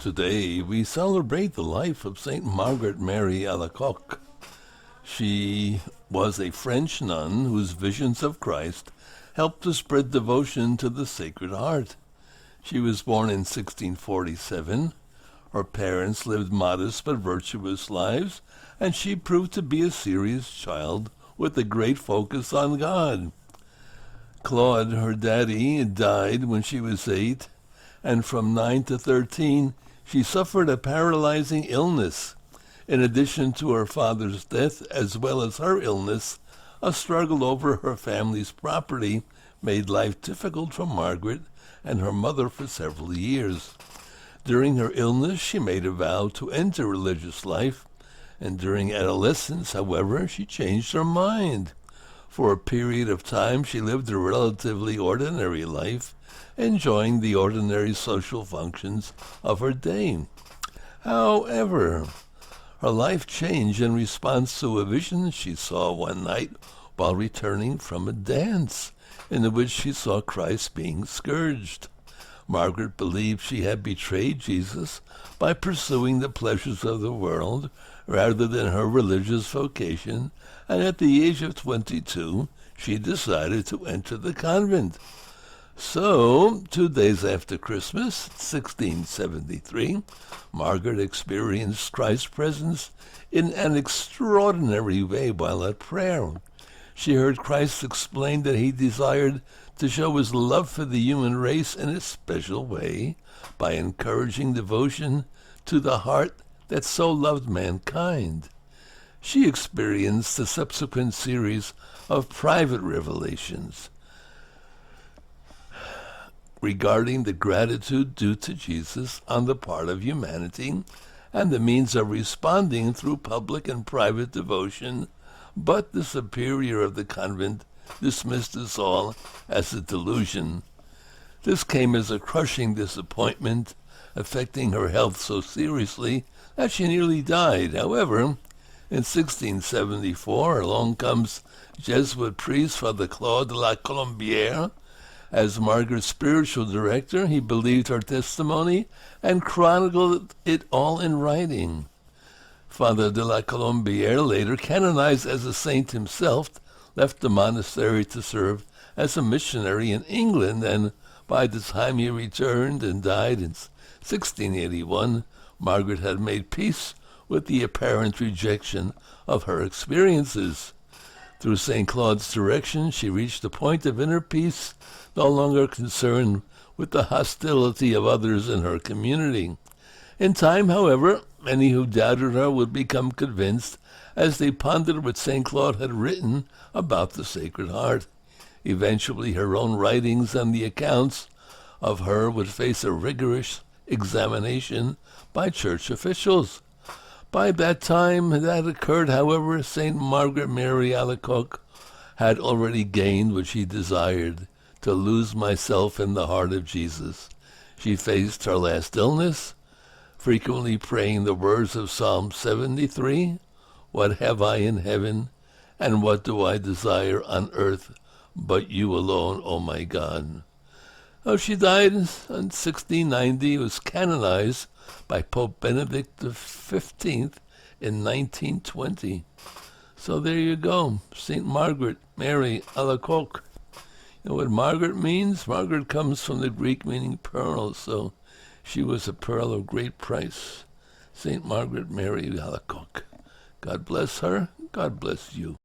Today we celebrate the life of Saint Margaret Mary Alacoque. She was a French nun whose visions of Christ helped to spread devotion to the Sacred Heart. She was born in 1647. Her parents lived modest but virtuous lives, and she proved to be a serious child with a great focus on God. Claude, her daddy, died when she was 8, and from 9 to 13, she suffered a paralyzing illness. In addition to her father's death, as well as her illness, a struggle over her family's property made life difficult for Margaret and her mother for several years. During her illness, she made a vow to enter religious life, and during adolescence, however, she changed her mind. For a period of time, she lived a relatively ordinary life, enjoying the ordinary social functions of her day. However, her life changed in response to a vision she saw one night while returning from a dance, in which she saw Christ being scourged. Margaret believed she had betrayed Jesus by pursuing the pleasures of the world rather than her religious vocation, and at the age of 22, she decided to enter the convent. So, 2 days after Christmas, 1673, Margaret experienced Christ's presence in an extraordinary way while at prayer. She heard Christ explain that he desired to show his love for the human race in a special way by encouraging devotion to the heart that so loved mankind. She experienced a subsequent series of private revelations regarding the gratitude due to Jesus on the part of humanity and the means of responding through public and private devotion, but the superior of the convent dismissed this all as a delusion. This came as a crushing disappointment, affecting her health so seriously that she nearly died. However, in 1674, along comes Jesuit priest Father Claude de la Colombière. As Margaret's spiritual director, he believed her testimony and chronicled it all in writing. Father de la Colombière, later canonized as a saint himself, left the monastery to serve as a missionary in England, and by the time he returned and died in 1681, Margaret had made peace with the apparent rejection of her experiences. Through St. Claude's direction, she reached a point of inner peace, no longer concerned with the hostility of others in her community. In time, however, many who doubted her would become convinced as they pondered what St. Claude had written about the Sacred Heart. Eventually, her own writings and the accounts of her would face a rigorous examination by church officials. By that time that occurred, however, St. Margaret Mary Alacoque had already gained what she desired, to lose myself in the heart of Jesus. She faced her last illness, frequently praying the words of Psalm 73, "What have I in heaven, and what do I desire on earth, but you alone, O my God." Oh, she died in 1690, was canonized by Pope Benedict XV in 1920. So there you go, St. Margaret Mary Alacoque. You know what Margaret means? Margaret comes from the Greek meaning pearl, so she was a pearl of great price. St. Margaret Mary Alacoque. God bless her. God bless you.